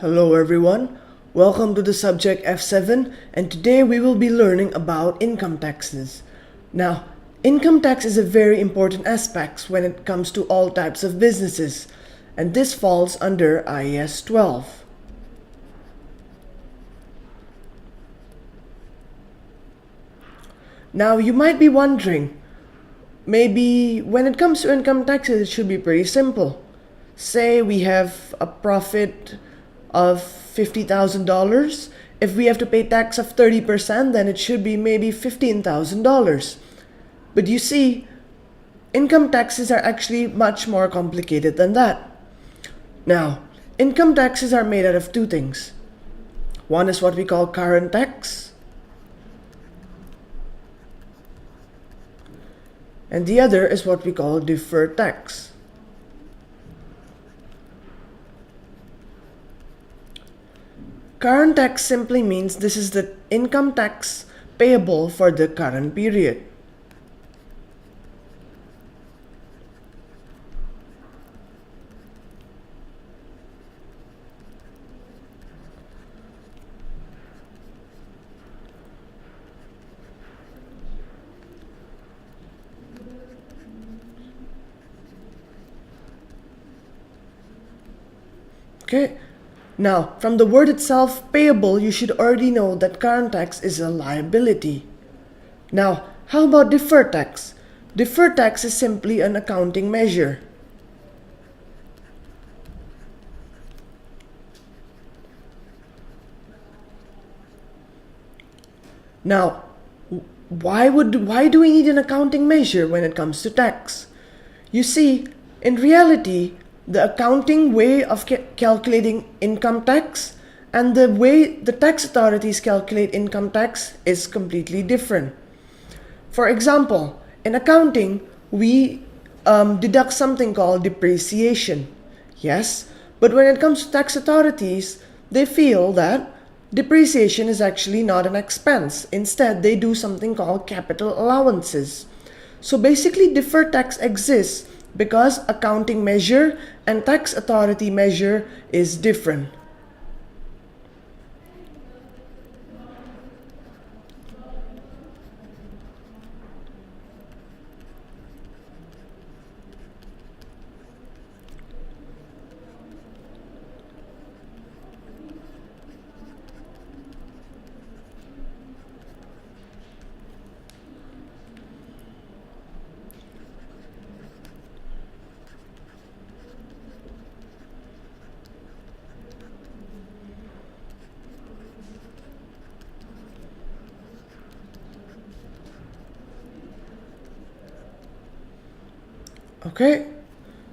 Hello everyone, welcome to the subject F7, and today we will be learning about income taxes. Now, income tax is a very important aspect when it comes to all types of businesses, and this falls under IAS 12. Now, you might be wondering, maybe when it comes to income taxes, it should be pretty simple. Say we have a profit of $50,000. If we have to pay tax of 30%, then it should be maybe $15,000. But you see, income taxes are actually much more complicated than that. Now, income taxes are made out of two things. One is what we call current tax, and the other is what we call deferred tax. Current tax simply means this is the income tax payable for the current period. Okay. Now, from the word itself, payable, you should already know that current tax is a liability. Now, how about deferred tax? Deferred tax is simply an accounting measure. Now, why do we need an accounting measure when it comes to tax? You see, in reality, the accounting way of calculating income tax and the way the tax authorities calculate income tax is completely different. For example, in accounting, we deduct something called depreciation. Yes, but when it comes to tax authorities, they feel that depreciation is actually not an expense. Instead, they do something called capital allowances. So basically, deferred tax exists because accounting measure and tax authority measure is different. Okay,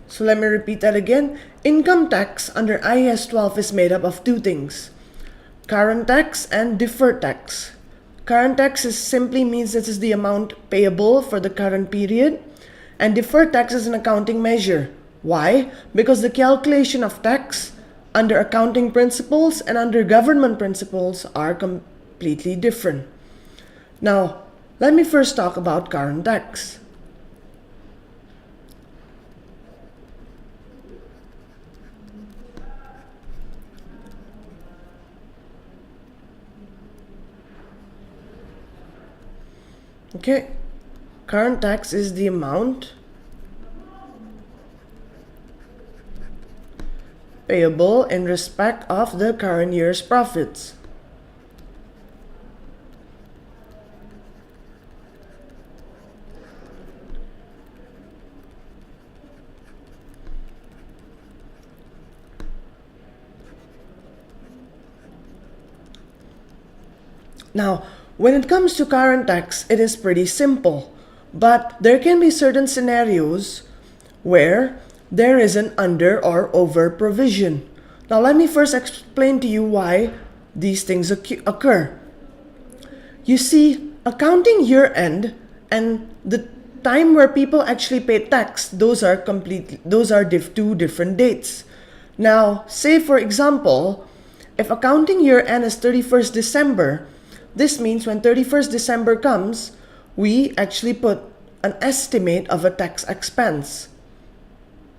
so let me repeat that again. Income tax under IAS 12 is made up of two things: current tax and deferred tax. Current tax simply means this is the amount payable for the current period, and deferred tax is an accounting measure. Why? Because the calculation of tax under accounting principles and under government principles are completely different. Now, let me first talk about current tax. Okay, current tax is the amount payable in respect of the current year's profits. Now, when it comes to current tax, it is pretty simple, but there can be certain scenarios where there is an under or over provision. Now, let me first explain to you why these things occur. You see, accounting year end and the time where people actually pay tax, those are two different dates. Now, say for example, if accounting year end is 31st December, this means when 31st December comes, we actually put an estimate of a tax expense.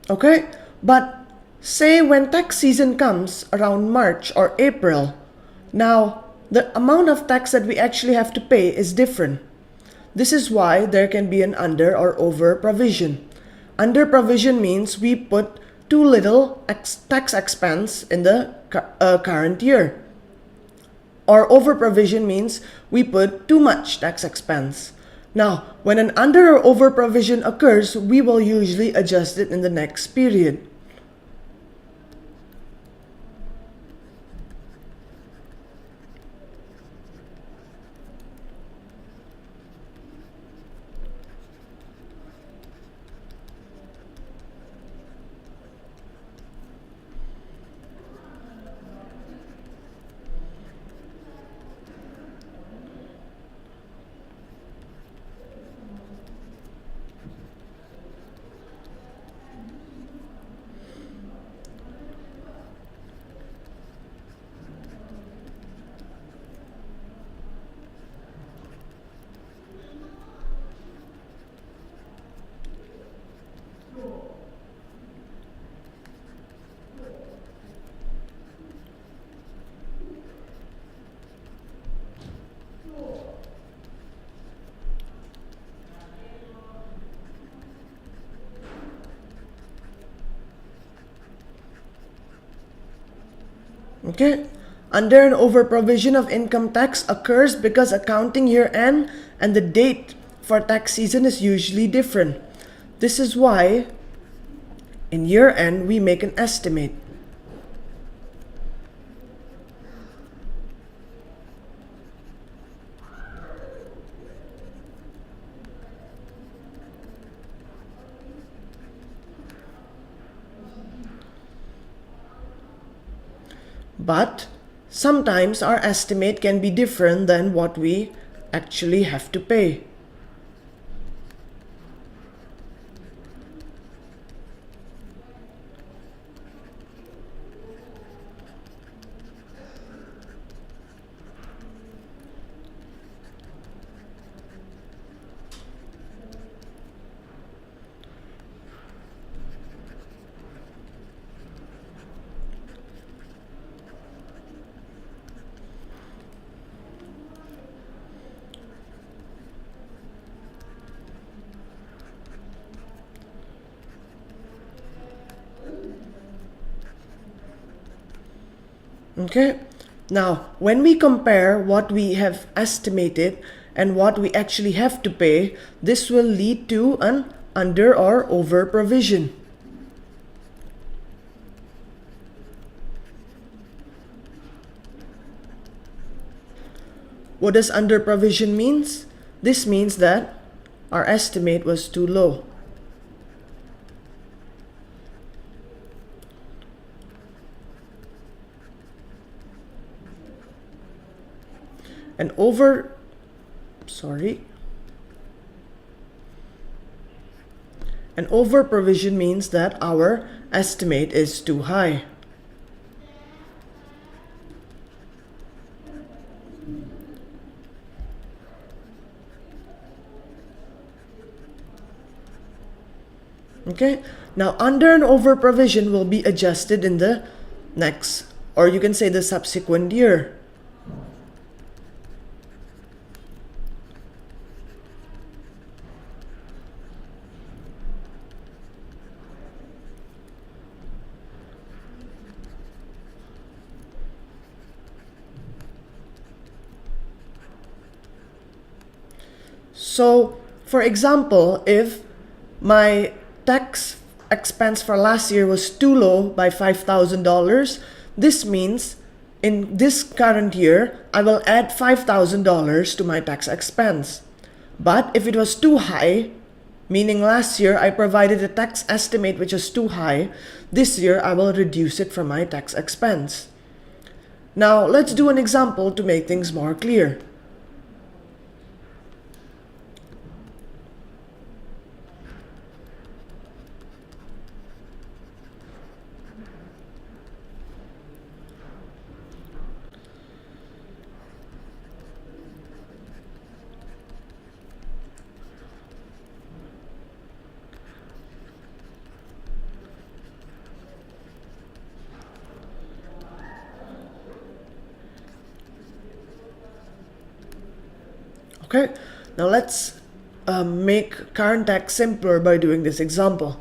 Okay? But Say when tax season comes around March or April, now the amount of tax that we actually have to pay is different. This is why there can be an under or over provision. Under provision means we put too little tax expense in the current year. Or over provision means we put too much tax expense. Now, when an under or over provision occurs, we will usually adjust it in the next period. Okay? Under and over provision of income tax occurs because accounting year end and the date for tax season is usually different. This is why in year end we make an estimate. But sometimes our estimate can be different than what we actually have to pay. Okay, now when we compare what we have estimated and what we actually have to pay, this will lead to an under or over provision. What does under provision means? This means that our estimate was too low. An over provision means that our estimate is too high. Okay, now under and over provision will be adjusted in the next, or you can say the subsequent year. So, for example, if my tax expense for last year was too low by $5,000, this means in this current year, I will add $5,000 to my tax expense. But if it was too high, meaning last year I provided a tax estimate which is too high, this year I will reduce it from my tax expense. Now, let's do an example to make things more clear. Okay, now let's make current tax simpler by doing this example.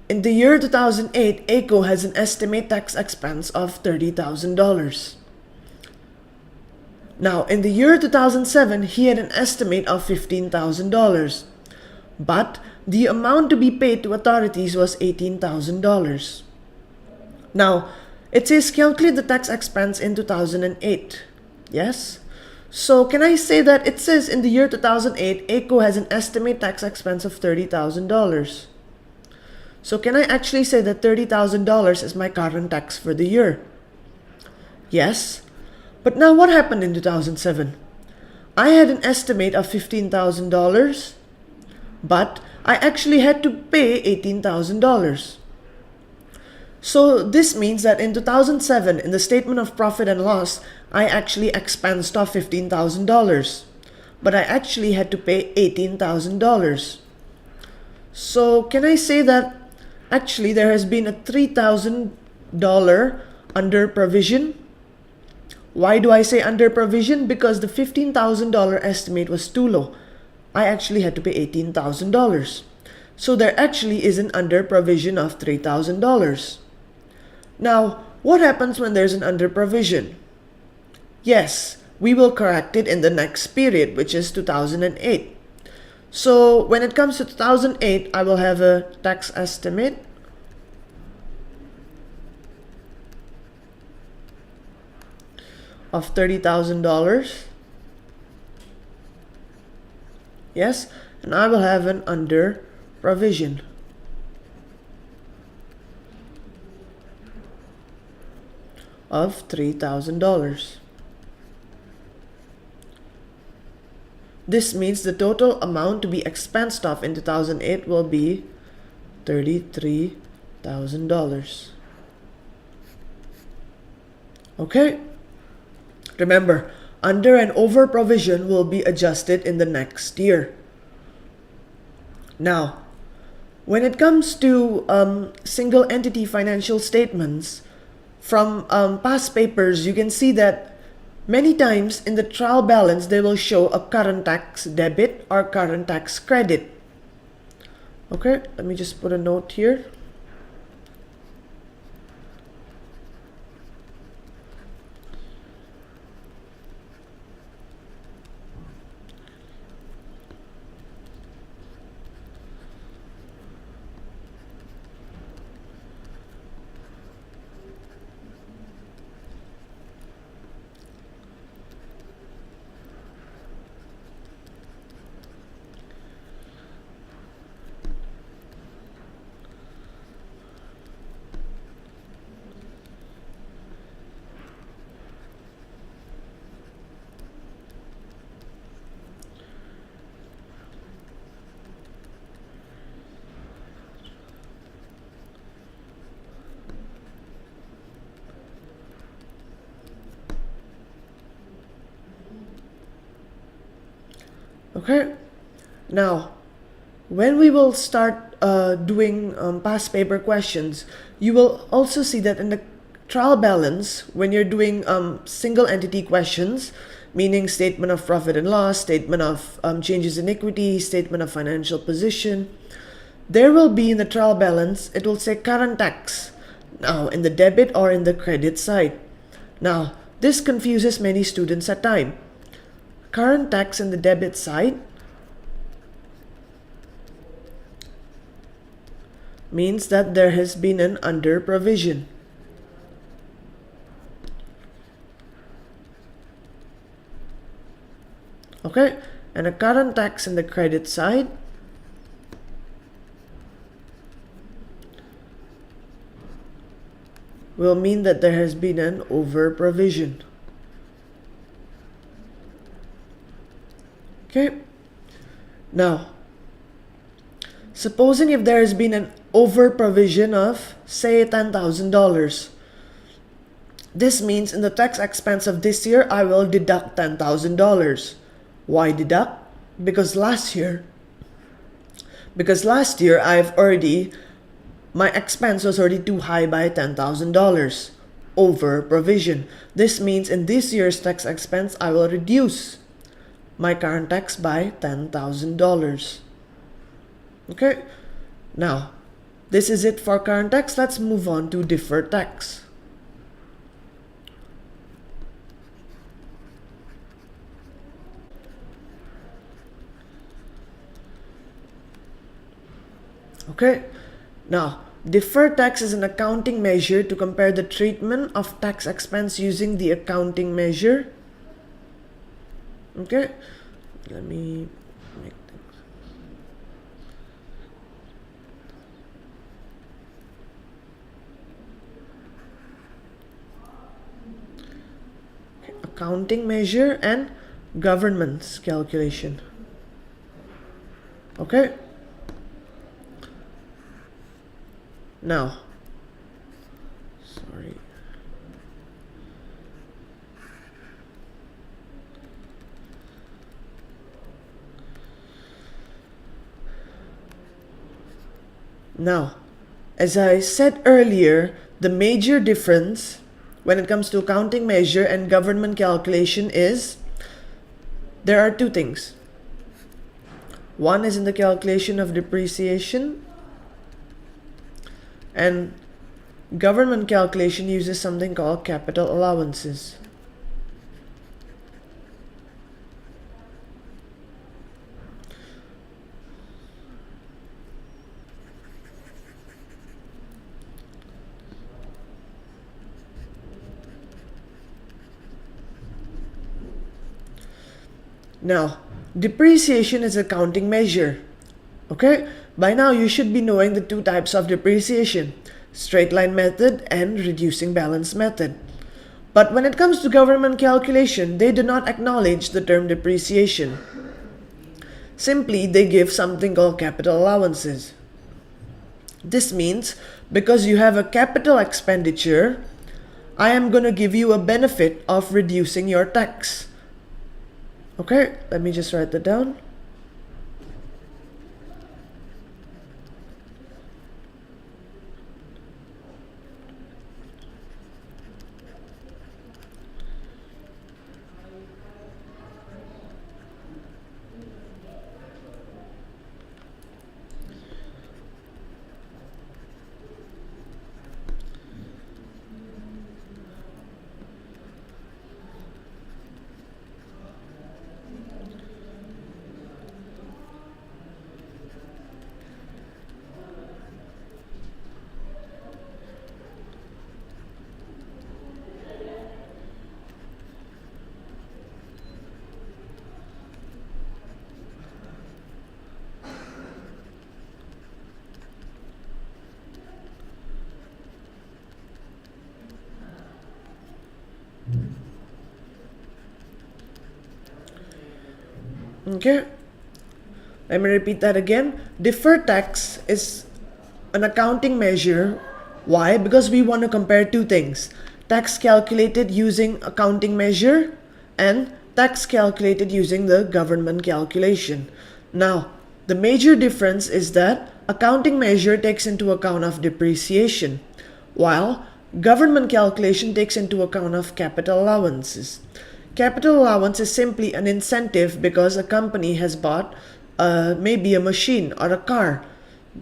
In the year 2008, ACO has an estimated tax expense of $30,000. Now, in the year 2007, he had an estimate of $15,000, but the amount to be paid to authorities was $18,000. Now, it says calculate the tax expense in 2008. Yes? So, can I say that it says in the year 2008, ACO has an estimated tax expense of $30,000? So, can I actually say that $30,000 is my current tax for the year? Yes. But now what happened in 2007? I had an estimate of $15,000, but I actually had to pay $18,000. So this means that in 2007, in the statement of profit and loss, I actually expensed off $15,000, but I actually had to pay $18,000. So can I say that actually there has been a $3,000 under provision? Why do I say under provision? Because the $15,000 estimate was too low. I actually had to pay $18,000. So there actually is an under provision of $3,000. Now, what happens when there's an under provision? Yes, we will correct it in the next period, which is 2008. So when it comes to 2008, I will have a tax estimate of $30,000. Yes, and I will have an under provision of $3,000. This means the total amount to be expensed off in 2008 will be $33,000. Okay? Remember, under and over provision will be adjusted in the next year. Now, when it comes to single entity financial statements, from past papers, you can see that many times in the trial balance, they will show a current tax debit or current tax credit. Okay, let me just put a note here. Okay, now when we will start doing past paper questions, you will also see that in the trial balance, when you're doing single entity questions, meaning statement of profit and loss, statement of changes in equity, statement of financial position, there will be in the trial balance, it will say current tax, now in the debit or in the credit side. Now, this confuses many students at time. Current tax in the debit side means that there has been an under provision. Okay, and a current tax in the credit side will mean that there has been an over provision. Okay, now supposing if there has been an over provision of say $10,000, this means in the tax expense of this year I will deduct $10,000. Why deduct? Because last year my expense was already too high by $10,000 over provision. This means in this year's tax expense I will reduce my current tax by $10,000. Okay, now this is it for current tax. Let's move on to deferred tax. Okay, now deferred tax is an accounting measure to compare the treatment of tax expense using the accounting measure. Okay, let me make things. Okay, accounting measure and government's calculation. Okay. Now, sorry. Now, as I said earlier, the major difference when it comes to accounting measure and government calculation is there are two things. One is in the calculation of depreciation, and government calculation uses something called capital allowances. Now, depreciation is accounting measure. Okay, by now you should be knowing the two types of depreciation: straight line method and reducing balance method. But when it comes to government calculation, they do not acknowledge the term depreciation. Simply, they give something called capital allowances. This means because you have a capital expenditure, I am going to give you a benefit of reducing your tax. Okay, let me just write that down. Okay, let me repeat that again. Deferred tax is an accounting measure. Why? Because we want to compare two things: tax calculated using accounting measure and tax calculated using the government calculation. Now, the major difference is that accounting measure takes into account of depreciation, while government calculation takes into account of capital allowances. Capital allowance is simply an incentive because a company has bought maybe a machine or a car,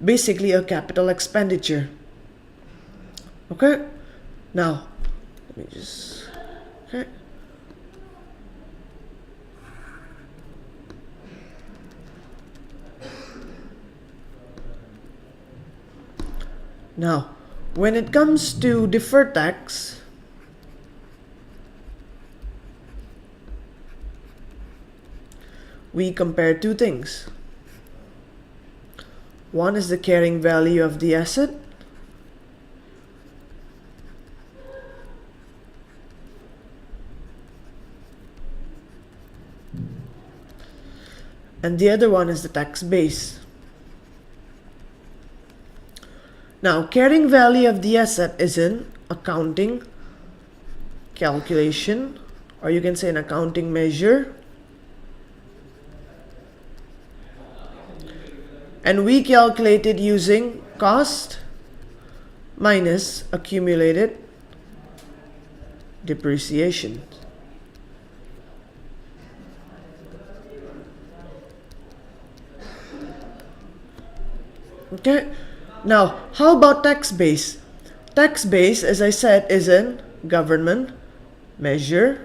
basically a capital expenditure. Okay, now let me just, okay. Now, when it comes to deferred tax, we compare two things. One is the carrying value of the asset, and the other one is the tax base. Now, carrying value of the asset is an accounting calculation, or you can say an accounting measure. And we calculate it using cost minus accumulated depreciation. Okay. Now, how about tax base? Tax base, as I said, is a government measure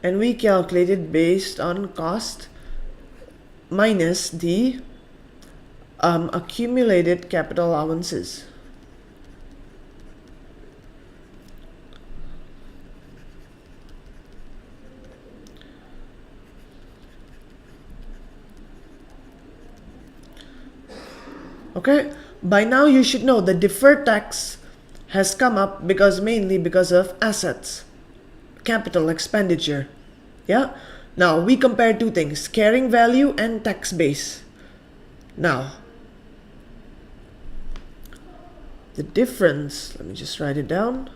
and we calculate it based on cost minus the accumulated capital allowances. Okay, by now you should know that deferred tax has come up mainly because of assets, capital expenditure. Yeah. Now we compare two things: carrying value and tax base. Now the difference, let me just write it down.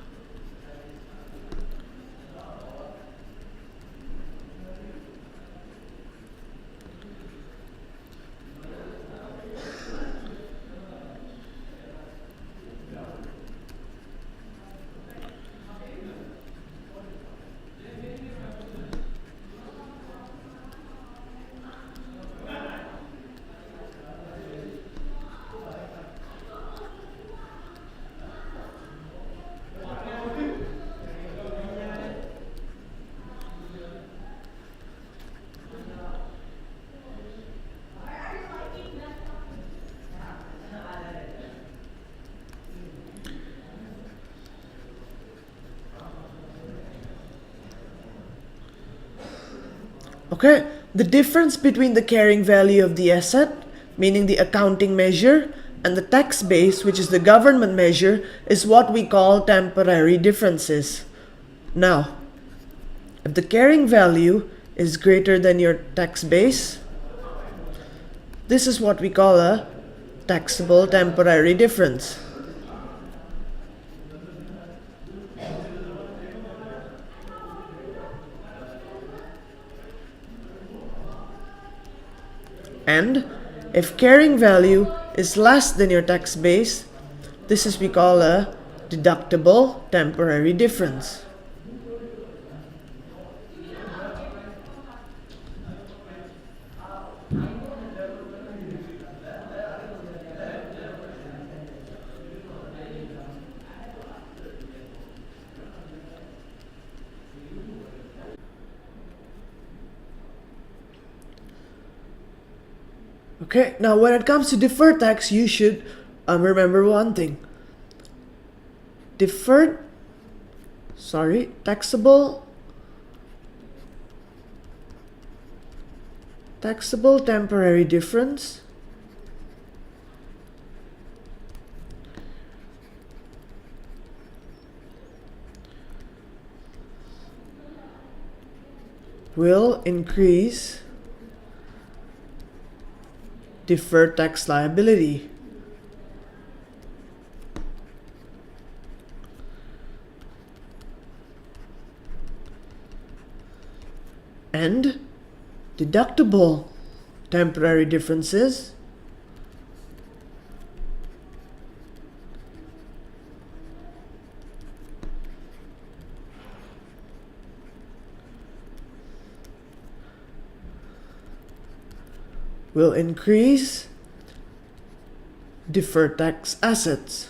Okay, the difference between the carrying value of the asset, meaning the accounting measure, and the tax base, which is the government measure, is what we call temporary differences. Now, if the carrying value is greater than your tax base, this is what we call a taxable temporary difference. And if carrying value is less than your tax base, this is we call a deductible temporary difference. Okay, now when it comes to deferred tax, you should remember one thing. Taxable temporary difference will increase deferred tax liability. And deductible temporary differences will increase deferred tax assets.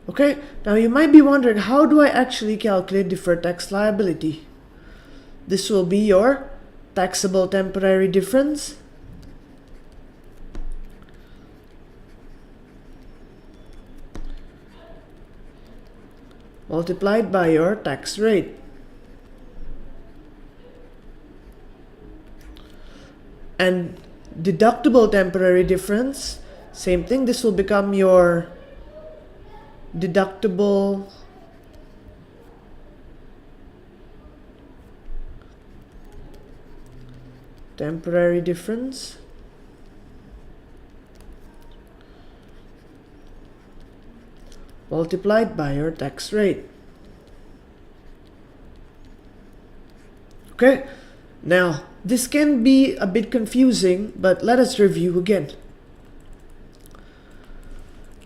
Okay, now you might be wondering, how do I actually calculate deferred tax liability? This will be your taxable temporary difference multiplied by your tax rate. And deductible temporary difference, same thing, this will become your deductible temporary difference multiplied by your tax rate. Okay, now this can be a bit confusing, but let us review again.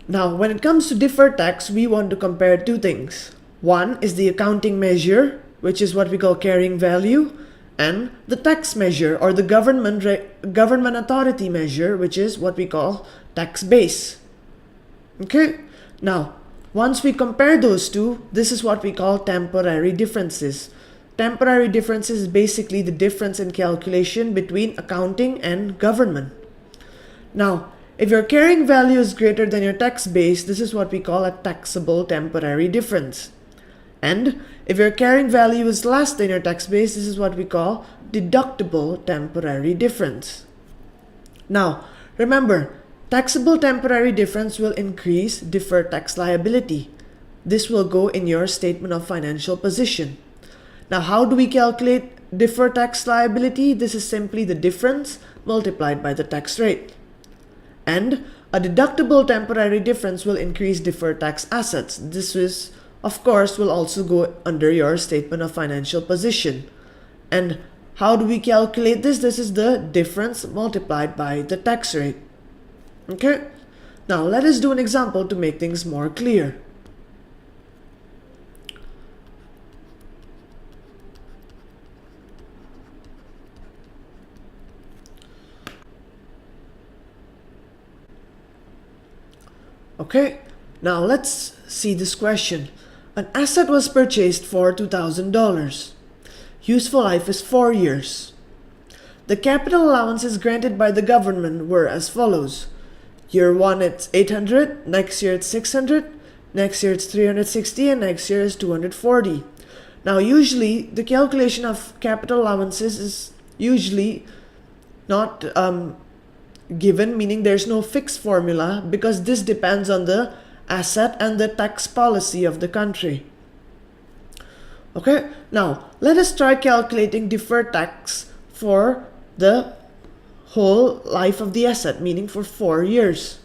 Now, when it comes to deferred tax, we want to compare two things. One is the accounting measure, which is what we call carrying value, and the tax measure or the government authority measure, which is what we call tax base. Okay, now once we compare those two, this is what we call temporary differences. Temporary differences is basically the difference in calculation between accounting and government. Now, if your carrying value is greater than your tax base, this is what we call a taxable temporary difference. And if your carrying value is less than your tax base, this is what we call deductible temporary difference. Now, remember, taxable temporary difference will increase deferred tax liability. This will go in your statement of financial position. Now, how do we calculate deferred tax liability? This is simply the difference multiplied by the tax rate. And a deductible temporary difference will increase deferred tax assets. This is, of course, will also go under your statement of financial position. And how do we calculate this? This is the difference multiplied by the tax rate. Okay, now let us do an example to make things more clear. Okay, now let's see this question. An asset was purchased for $2,000. Useful life is 4 years. The capital allowances granted by the government were as follows. Year 1 it's 800, next year it's 600, next year it's 360, and next year is 240. Now usually the calculation of capital allowances is usually not given, meaning there's no fixed formula, because this depends on the asset and the tax policy of the country. Okay, now let us try calculating deferred tax for the whole life of the asset, meaning for 4 years.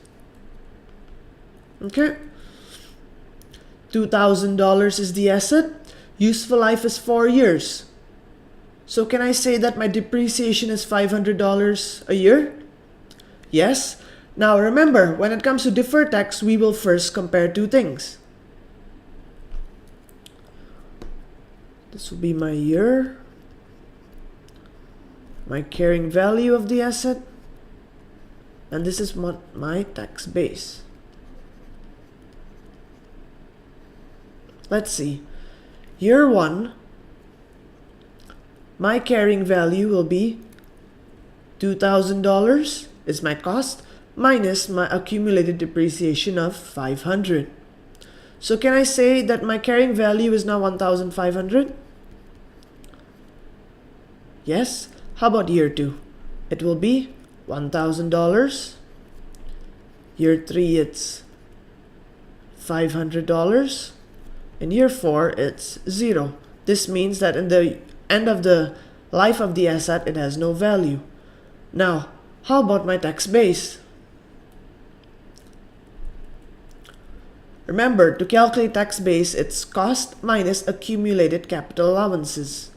Okay, $2,000 is the asset, useful life is 4 years. So can I say that my depreciation is $500 a year? Yes. Now remember, when it comes to deferred tax, we will first compare two things. This will be my year, my carrying value of the asset, and this is my tax base. Let's see. Year 1, my carrying value will be $2,000 is my cost minus my accumulated depreciation of $500. So can I say that my carrying value is now $1,500? Yes. How about year 2? It will be $1,000. Year 3 it's $500. In year 4 it's 0. This means that in the end of the life of the asset it has no value. Now, how about my tax base? Remember, to calculate tax base, it's cost minus accumulated capital allowances.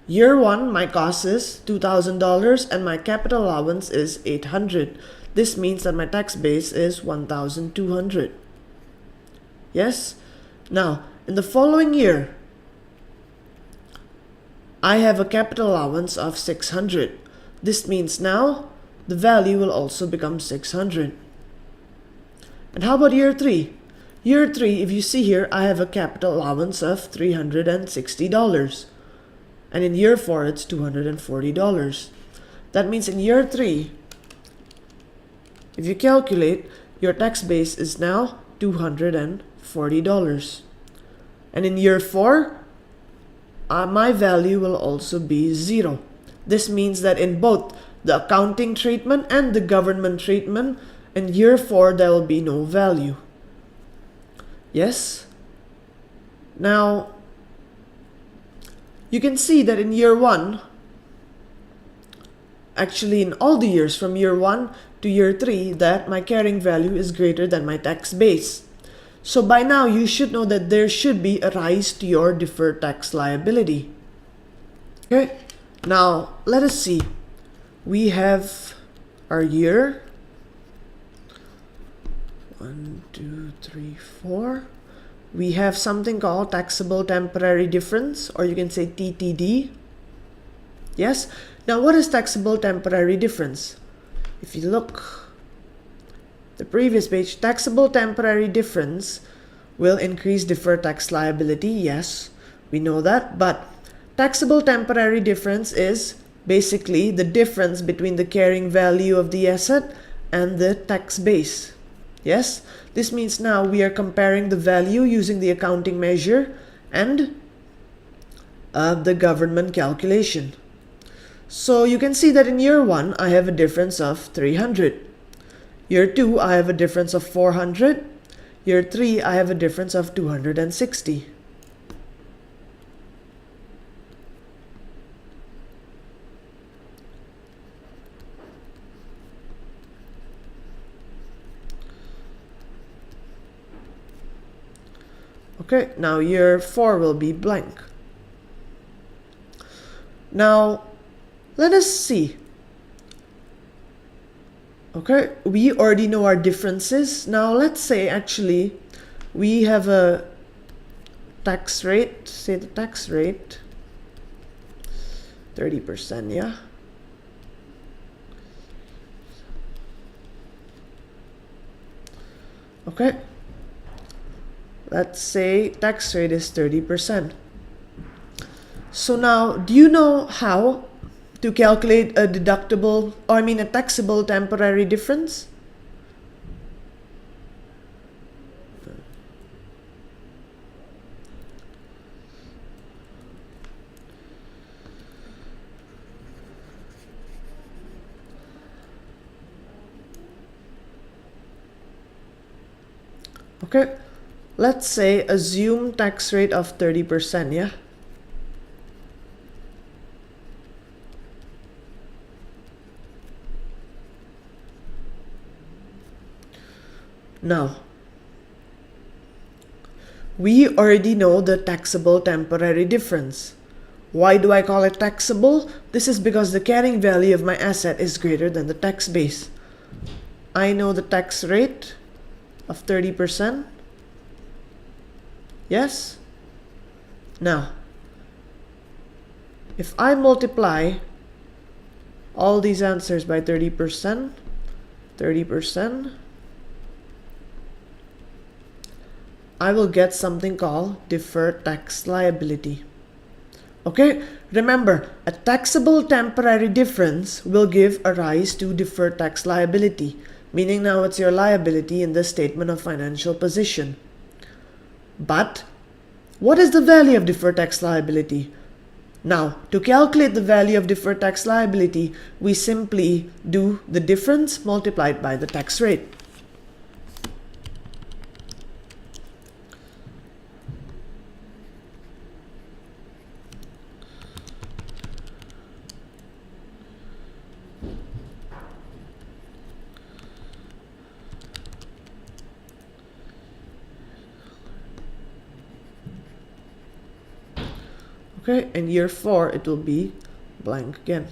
Year 1, my cost is $2,000 and my capital allowance is $800. This means that my tax base is $1,200. Yes? Now, in the following year, I have a capital allowance of $600. This means now the value will also become $600. And how about year 3? Year 3, if you see here, I have a capital allowance of $360. And in year 4, it's $240. That means in year 3, if you calculate, your tax base is now $240. And in year 4, my value will also be 0. This means that in both the accounting treatment and the government treatment, in year 4 there will be no value. Yes? Now, you can see that in year 1, actually in all the years from year 1 to year 3, that my carrying value is greater than my tax base. So by now you should know that there should be a rise to your deferred tax liability. Okay, now let us see. We have our year. 1, 2, 3, 4. We have something called taxable temporary difference, or you can say TTD. Yes? Now what is taxable temporary difference? If you look the previous page, taxable temporary difference will increase deferred tax liability. Yes, we know that. But taxable temporary difference is basically the difference between the carrying value of the asset and the tax base. Yes, this means now we are comparing the value using the accounting measure and the government calculation. So you can see that in year 1 I have a difference of 300. Year 2 I have a difference of 400. Year 3 I have a difference of 260. Okay, now year 4 will be blank. Now let us see. Okay, we already know our differences. Now let's say actually we have a tax rate, say the tax rate 30%, yeah? Okay, let's say tax rate is 30%. So now, do you know how to calculate a deductible, or I mean a taxable temporary difference? Okay, let's say assume tax rate of 30%, yeah? Now, we already know the taxable temporary difference. Why do I call it taxable? This is because the carrying value of my asset is greater than the tax base. I know the tax rate of 30%. Yes? Now, if I multiply all these answers by 30%, 30%, I will get something called deferred tax liability. Okay, remember, a taxable temporary difference will give a rise to deferred tax liability, meaning now it's your liability in the statement of financial position. But what is the value of deferred tax liability? Now, to calculate the value of deferred tax liability, we simply do the difference multiplied by the tax rate. Okay, and year 4 it will be blank again.